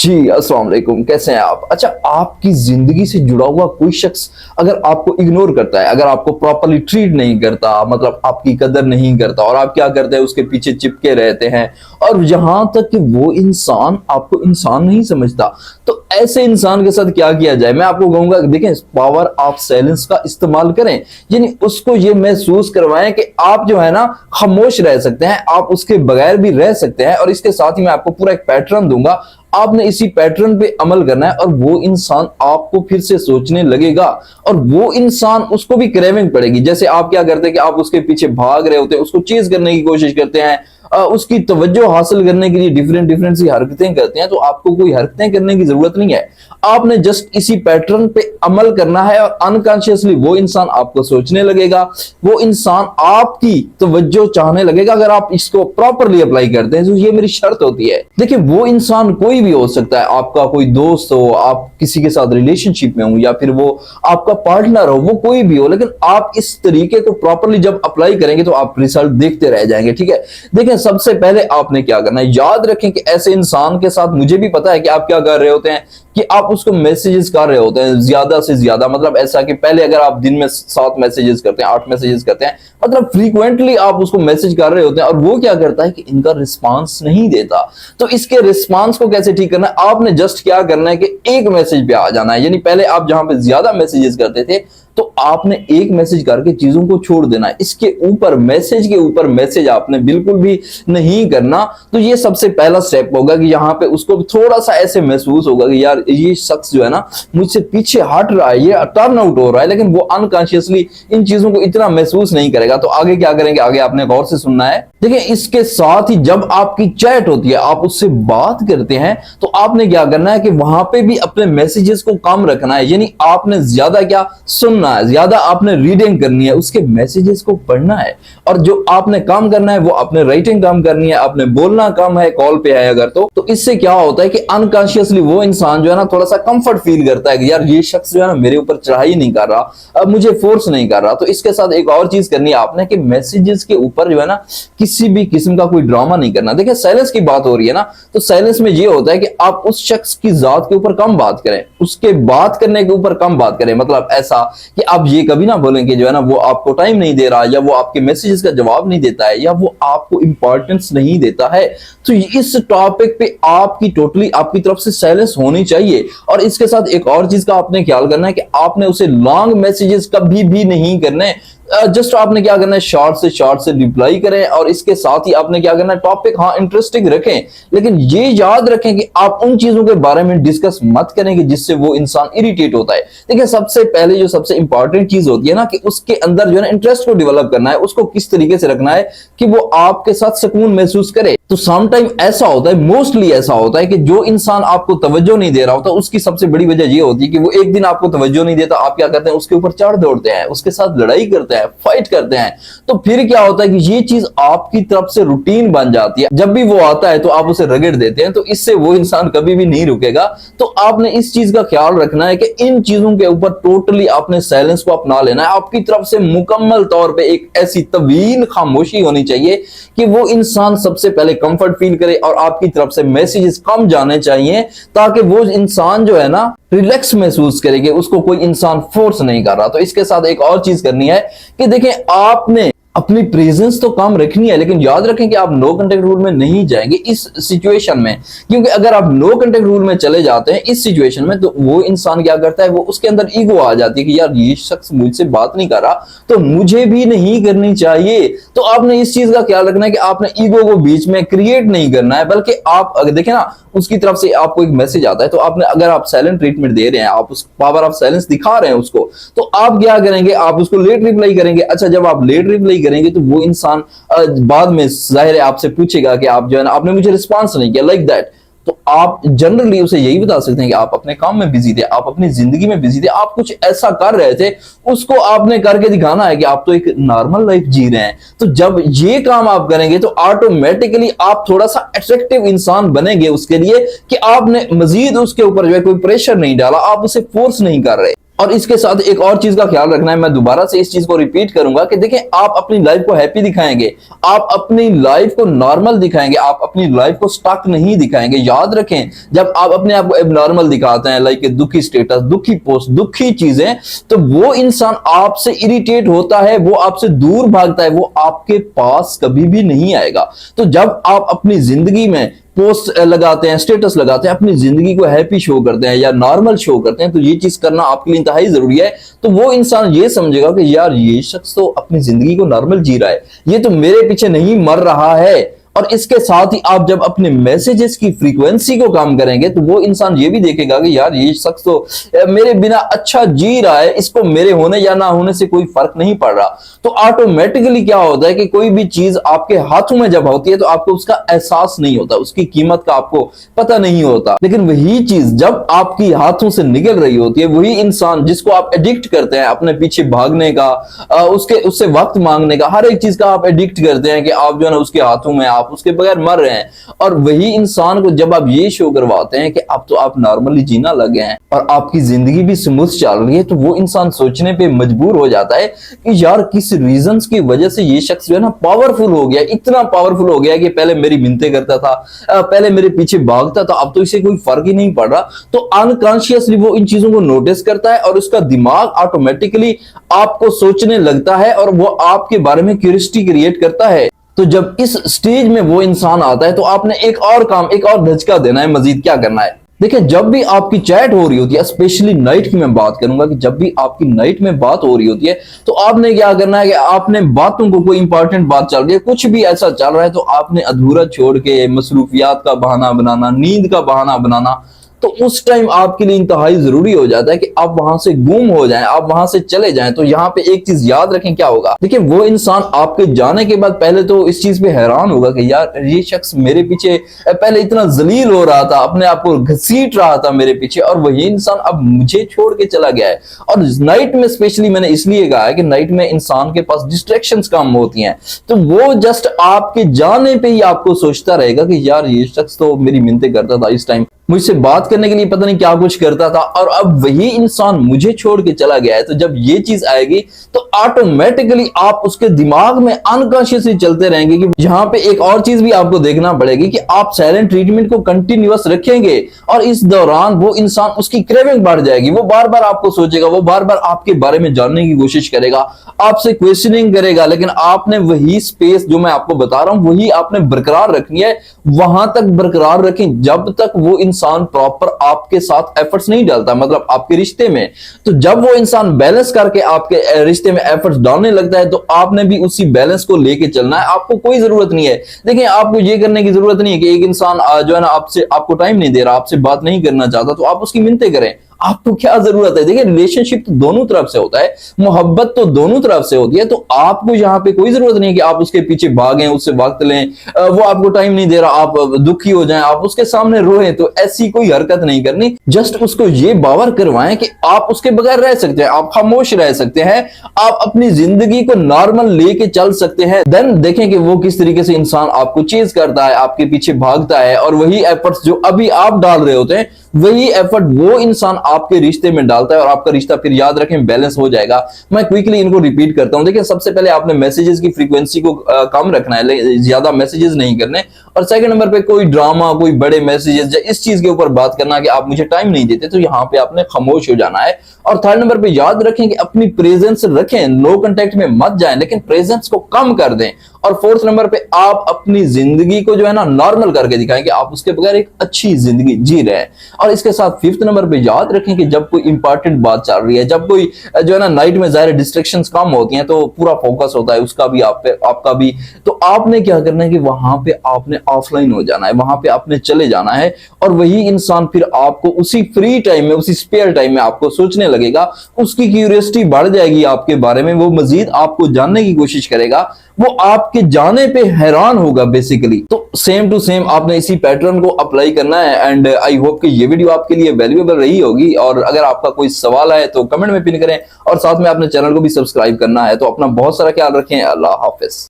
जी अस्सलाम वालेकुम, कैसे हैं आप? अच्छा, आपकी जिंदगी से जुड़ा हुआ कोई शख्स अगर आपको इग्नोर करता है, अगर आपको प्रॉपर्ली ट्रीट नहीं करता, मतलब आपकी कदर नहीं करता और आप क्या करते हैं उसके पीछे चिपके रहते हैं और जहां तक कि वो इंसान आपको इंसान नहीं समझता, तो ऐसे इंसान के साथ क्या किया जाए? मैं आपको कहूंगा देखें, पावर ऑफ साइलेंस का इस्तेमाल करें, यानी उसको ये महसूस करवाएं कि आप जो है ना खामोश रह सकते हैं, आप उसके बगैर भी रह सकते हैं। और इसके साथ ही मैं आपको पूरा एक पैटर्न दूंगा, आपने इसी पैटर्न पे अमल करना है और वो इंसान आपको फिर से सोचने लगेगा और वो इंसान, उसको भी क्रेविंग पड़ेगी। जैसे आप क्या करते हैं कि आप उसके पीछे भाग रहे होते हैं, उसको चेज करने की कोशिश करते हैं, उसकी तवज्जो हासिल करने के लिए डिफरेंट डिफरेंट सी हरकतें करते हैं, तो आपको कोई हरकतें करने की जरूरत नहीं है। आपने जस्ट इसी पैटर्न पे अमल करना है और अनकॉन्शियसली वो इंसान आपको सोचने लगेगा, वो इंसान आपकी तवज्जो चाहने लगेगा अगर आप इसको प्रॉपरली अप्लाई करते हैं। तो ये मेरी शर्त होती है। देखिए, वो इंसान कोई भी हो सकता है, आपका कोई दोस्त हो, आप किसी के साथ रिलेशनशिप में हो, या फिर वो आपका पार्टनर हो, वो कोई भी हो, लेकिन आप इस तरीके को प्रॉपरली जब अप्लाई करेंगे तो आप रिजल्ट देखते रह जाएंगे। ठीक है, देखिए सबसे पहले आपने क्या करना है, याद रखें कि ऐसे इंसान के साथ, मुझे भी पता है कि आप क्या कर रहे होते हैं कि आप उसको मैसेजेस कर रहे होते हैं ज्यादा से ज्यादा, मतलब ऐसा कि पहले अगर आप दिन में 7 मैसेजेस करते हैं, 8 मैसेजेस करते हैं, मतलब फ्रीक्वेंटली आप उसको मैसेज कर रहे होते हैं और वो क्या करता है कि इनका रिस्पांस नहीं देता। तो इसके रिस्पांस को कैसे ठीक करना है? आपने जस्ट क्या करना है कि एक मैसेज पे आ जाना है, यानी पहले आप जहां पे ज्यादा मैसेजेस करते थे तो आपने एक मैसेज करके चीजों को छोड़ देना है। इसके ऊपर मैसेज के ऊपर मैसेज आपने बिल्कुल भी नहीं करना। तो ये सबसे पहला स्टेप होगा कि यहाँ पे उसको थोड़ा सा ऐसे महसूस होगा कि यार ये शख्स जो है ना मुझसे पीछे हट रहा है, ये टर्न आउट हो रहा है, लेकिन वो अनकॉन्शियसली इन चीजों को इतना महसूस नहीं करेगा। तो आगे क्या करेंगे, आगे आपने गौर से सुनना है। देखिए, इसके साथ ही जब आपकी चैट होती है, आप उससे बात करते हैं, तो आपने क्या करना है कि वहां पे भी अपने मैसेजेस को कम रखना है, यानी आपने ज्यादा क्या सुनना है, ज्यादा आपने रीडिंग करनी है, उसके मैसेजेस को पढ़ना है। और जो आपने काम करना है वो आपने राइटिंग काम करनी है, आपने बोलना काम है, कॉल पे है अगर तो इससे क्या होता है कि अनकॉन्शियसली वो इंसान जो है ना थोड़ा सा कंफर्ट फील करता है कि यार ये शख्स जो है ना मेरे ऊपर चढ़ाई नहीं कर रहा, अब मुझे फोर्स नहीं कर रहा। तो इसके साथ एक और चीज करनी है आपने कि मैसेजेस के ऊपर जो है ना किसी भी किस्म का कोई ड्रामा नहीं करना। देखिए, साइलेंस की बात हो रही है ना, तो साइलेंस में ये होता है कि आप उस शख्स की जात के ऊपर कम बात करें, उसके बात करने के ऊपर कम बात करें। मतलब ऐसा कि आप ये कभी ना बोलेंगे जो है ना वो आपको टाइम नहीं दे रहा, या वो आपके मैसेजेस का जवाब नहीं देता है, या वो आपको इंपॉर्टेंस नहीं देता है। तो इस टॉपिक पे आपकी टोटली आपकी तरफ से साइलेंस होनी चाहिए। और इसके साथ एक और चीज का आपने ख्याल करना है कि आपने उसे लॉन्ग मैसेजेस कभी भी नहीं करने। जस्ट आपने क्या करना है, शॉर्ट से रिप्लाई करें। और इसके साथ ही आपने क्या करना है, टॉपिक हाँ इंटरेस्टिंग रखें, लेकिन ये याद रखें कि आप उन चीजों के बारे में डिस्कस मत करेंगे जिससे वो इंसान इरिटेट होता है। देखिए, सबसे पहले जो सबसे इंपॉर्टेंट चीज होती है ना कि उसके अंदर जो है ना इंटरेस्ट को डेवलप करना है, उसको किस तरीके से रखना है कि वो आपके साथ सुकून महसूस करे। तो समटाइम ऐसा होता है, मोस्टली ऐसा होता है कि जो इंसान आपको तवज्जो नहीं दे रहा होता, उसकी सबसे बड़ी वजह ये होती है कि वो एक दिन आपको तवज्जो नहीं देता, आप क्या करते हैं, उसके ऊपर चढ़ दौड़ते हैं, उसके साथ लड़ाई करते हैं, फाइट करते हैं। तो फिर क्या होता है कि ये चीज आपकी तरफ से रूटीन बन जाती है, जब भी वो आता है तो आप उसे रगड़ देते हैं, तो इससे वो इंसान कभी भी नहीं रुकेगा। तो आपने इस चीज का ख्याल रखना है कि इन चीजों के ऊपर टोटली आपने साइलेंस को अपना लेना है। आपकी तरफ से मुकम्मल तौर पे एक ऐसी तवील खामोशी होनी चाहिए कि वो इंसान सबसे पहले कंफर्ट फील करे और आपकी तरफ से मैसेजेस कम जाने चाहिए, ताकि वो इंसान जो है ना रिलैक्स महसूस करेंगे, उसको कोई इंसान फोर्स नहीं कर रहा। तो इसके साथ एक और चीज करनी है कि देखें, आपने अपनी प्रेजेंस तो कम रखनी है, लेकिन याद रखें कि आप नो कांटेक्ट रूल में नहीं जाएंगे इस सिचुएशन में, क्योंकि अगर आप नो कांटेक्ट रूल में चले जाते हैं इस सिचुएशन में, तो वो इंसान क्या करता है, वो उसके अंदर ईगो आ जाती है कि यार ये शख्स मुझसे बात नहीं कर रहा तो मुझे भी नहीं करनी चाहिए। तो आपने इस चीज का ख्याल रखना है कि आपने ईगो को बीच में क्रिएट नहीं करना है, बल्कि आप अगर देखें ना उसकी तरफ से आपको एक मैसेज आता है, तो आपने अगर आप साइलेंट ट्रीटमेंट दे रहे हैं, आप उस पावर ऑफ साइलेंस दिखा रहे हैं उसको, तो आप क्या करेंगे, आप उसको लेट रिप्लाई करेंगे। अच्छा, जब आप लेट रिप्लाई करेंगे तो वो इंसान बाद में जाहिर है आपसे पूछेगा कि आप जो है ना आपने मुझे रिस्पांस नहीं किया, लाइक दैट। तो आप जनरली उसे यही बता सकते हैं कि आप अपने काम में बिजी थे, आप अपनी जिंदगी में बिजी थे, आप कुछ ऐसा कर रहे थे, उसको आपने करके दिखाना है कि आप तो एक नॉर्मल लाइफ जी रहे हैं। तो जब ये काम आप करेंगे तो ऑटोमेटिकली आप थोड़ा सा अट्रैक्टिव इंसान बनेंगे उसके लिए, कि आपने मजीद उसके ऊपर जो है कोई प्रेशर नहीं डाला, आप उसे फोर्स नहीं कर रहे। और इसके साथ एक और चीज का ख्याल रखना है, मैं दोबारा से इस चीज को रिपीट करूंगा कि देखें, आप अपनी लाइफ को हैप्पी दिखाएंगे, आप अपनी लाइफ को नॉर्मल दिखाएंगे, आप अपनी लाइफ को स्टक नहीं दिखाएंगे। याद रखें, जब आप अपने आप को एबनॉर्मल दिखाते हैं, लाइक दुखी स्टेटस, दुखी पोस्ट, दुखी चीजें, तो वो इंसान आपसे इरिटेट होता है, वो आपसे दूर भागता है, वो आपके पास कभी भी नहीं आएगा। तो जब आप अपनी जिंदगी में पोस्ट लगाते हैं, स्टेटस लगाते हैं, अपनी जिंदगी को हैप्पी शो करते हैं या नॉर्मल शो करते हैं, तो ये चीज करना आपके लिए इंतहाई जरूरी है। तो वो इंसान ये समझेगा कि यार ये शख्स तो अपनी जिंदगी को नॉर्मल जी रहा है, ये तो मेरे पीछे नहीं मर रहा है। और इसके साथ ही आप जब अपने मैसेजेस की फ्रीक्वेंसी को कम करेंगे, तो वो इंसान ये भी देखेगा कि यार ये शख्स तो मेरे बिना अच्छा जी रहा है, इसको मेरे होने या ना होने से कोई फर्क नहीं पड़ रहा। तो ऑटोमेटिकली क्या होता है कि कोई भी चीज आपके हाथों में जब होती है तो आपको उसका एहसास नहीं होता, उसकी कीमत का आपको पता नहीं होता। लेकिन वही चीज जब आपकी हाथों से निकल रही होती है, वही इंसान जिसको आप एडिक्ट करते हैं अपने पीछे भागने का, उससे वक्त मांगने का, हर एक चीज का आप एडिक्ट करते हैं कि आप जो है ना उसके हाथों में, आप उसके बगैर मर रहे हैं। और वही इंसान को जब आप ये शो करवाते हैं कि अब तो आप नॉर्मली जीना लगे हैं और आपकी जिंदगी भी स्मूथ चल रही है, तो वो इंसान सोचने पे मजबूर हो जाता है कि यार किस रीजंस की वजह से ये शख्स जो है ना पावरफुल हो गया, इतना पावरफुल हो गया कि पहले मेरी मिन्नतें करता था, पहले मेरे पीछे भागता था, अब तो इसे कोई फर्क ही नहीं पड़ रहा। तो अनकॉन्शियसली वो इन चीजों को नोटिस करता है और उसका दिमाग ऑटोमेटिकली आपको सोचने लगता है और वो आपके बारे में क्यूरियोसिटी क्रिएट करता है। तो जब इस स्टेज में वो इंसान आता है, तो आपने एक और काम, एक और धचका देना है। मजीद क्या करना है, देखिए, जब भी आपकी चैट हो रही होती है, स्पेशली नाइट की मैं बात करूंगा कि जब भी आपकी नाइट में बात हो रही होती है, तो आपने क्या करना है कि आपने बातों को, कोई इंपॉर्टेंट बात चल रही है, कुछ भी ऐसा चल रहा है, तो आपने अधूरा छोड़ के मसरूफियात का बहाना बनाना, नींद का बहाना बनाना, तो उस टाइम आपके लिए इंतहाई जरूरी हो जाता है कि आप वहां से गुम हो जाएं, आप वहां से चले जाएं। तो यहाँ पे एक चीज याद रखें, क्या होगा, देखिए, वो इंसान आपके जाने के बाद पहले तो इस चीज पे हैरान होगा कि यार ये शख्स मेरे पीछे पहले इतना जलील हो रहा था, अपने आप को घसीट रहा था मेरे पीछे, और वही इंसान अब मुझे छोड़ के चला गया है। और नाइट में स्पेशली मैंने इसलिए कहा है कि नाइट में इंसान के पास डिस्ट्रैक्शंस कम होती हैं, तो वो जस्ट आपके जाने पे ही आपको सोचता रहेगा कि यार ये शख्स तो मेरी मिन्नतें करता था, इस टाइम मुझसे बात करने के लिए पता नहीं क्या कुछ करता था, और अब वही इंसान मुझे छोड़ के चला गया है। तो जब ये चीज आएगी, तो ऑटोमेटिकली आप उसके दिमाग में अनकॉन्शियसली चलते रहेंगे। कि यहाँ पे एक और चीज भी आपको देखना पड़ेगी कि आप साइलेंट ट्रीटमेंट को कंटिन्यूअस रखेंगे, और इस दौरान वो इंसान, उसकी क्रेविंग बढ़ जाएगी, वो बार बार आपको सोचेगा, वो बार बार आपके बारे में जानने की कोशिश करेगा, आपसे क्वेश्चनिंग करेगा। लेकिन आपने वही स्पेस जो मैं आपको बता रहा हूं, वही आपने बरकरार रखनी है, वहां तक बरकरार रखें जब तक वो इंसान प्रॉपर आपके साथ एफर्ट्स नहीं डालता, मतलब आपके रिश्ते में। तो जब वो इंसान बैलेंस करके आपके रिश्ते में एफर्ट्स डालने लगता है, तो आपने भी उसी बैलेंस को लेके चलना है। आपको कोई जरूरत नहीं है, देखिए, आपको ये करने की जरूरत नहीं है कि एक इंसान जो है ना आपको टाइम नहीं दे रहा, आपसे बात नहीं करना चाहता, तो आप उसकी मिन्नतें करें। आपको क्या जरूरत है? देखिए, रिलेशनशिप तो दोनों तरफ से होता है, मोहब्बत तो दोनों तरफ से होती है। तो आपको यहाँ पे कोई जरूरत नहीं है कि आप उसके पीछे भागें, उससे वक्त लें, वो आपको टाइम नहीं दे रहा, आप दुखी हो जाएं, आप उसके सामने रोएं। तो ऐसी कोई हरकत नहीं करनी। जस्ट उसको ये बावर करवाएं कि आप उसके बगैर रह सकते हैं, आप खामोश रह सकते हैं, आप अपनी जिंदगी को नॉर्मल लेके चल सकते हैं। देन देखें कि वो किस तरीके से इंसान आपको चेज करता है, आपके पीछे भागता है, और वही एफर्ट्स जो अभी आप डाल रहे होते हैं, वही एफर्ट वो इंसान आपके रिश्ते में डालता है, और आपका रिश्ता फिर याद रखें बैलेंस हो जाएगा। मैं क्विकली इनको रिपीट करता हूं। देखिए, सबसे पहले आपने मैसेजेस की फ्रीक्वेंसी को कम रखना है, ज्यादा मैसेजेस नहीं करने। और सेकंड नंबर पे कोई ड्रामा, कोई बड़े मैसेजेस या इस चीज के ऊपर बात करना कि आप मुझे टाइम नहीं देते, तो यहाँ पे आपने खामोश हो जाना है। और थर्ड नंबर पे याद रखें कि अपनी प्रेजेंस रखें, नो कांटेक्ट में मत जाएं, लेकिन प्रेजेंस को कम कर दें। और फोर्थ नंबर पे आप अपनी जिंदगी को जो है ना नॉर्मल करके दिखाएं कि आप उसके बगैर एक अच्छी जिंदगी जी रहे हैं। और इसके साथ फिफ्थ नंबर पे याद रखें कि जब कोई इंपॉर्टेंट बात चल रही है, जब कोई जो है ना नाइट में ज़ाहिर डिस्ट्रैक्शंस कम होती हैं, तो पूरा फोकस होता है उसका भी, आप पे, आपका भी। तो आपने क्या करना है कि वहां पे आपने ऑफलाइन हो जाना है, वहां पे आपने चले जाना है। और वही इंसान फिर आपको उसी फ्री टाइम में, उसी स्पेयर टाइम में आपको सोचने लगेगा, उसकी क्यूरियोसिटी बढ़ जाएगी आपके बारे में, वो मजीद आपको जानने की कोशिश करेगा, वो आपके जाने पे हैरान होगा बेसिकली। तो सेम टू सेम आपने इसी पैटर्न को अप्लाई करना है। एंड आई होप कि ये वीडियो आपके लिए वैल्यूएबल रही होगी। और अगर आपका कोई सवाल है तो कमेंट में पिन करें, और साथ में अपने चैनल को भी सब्सक्राइब करना है। तो अपना बहुत सारा ख्याल रखें। अल्लाह हाफिज।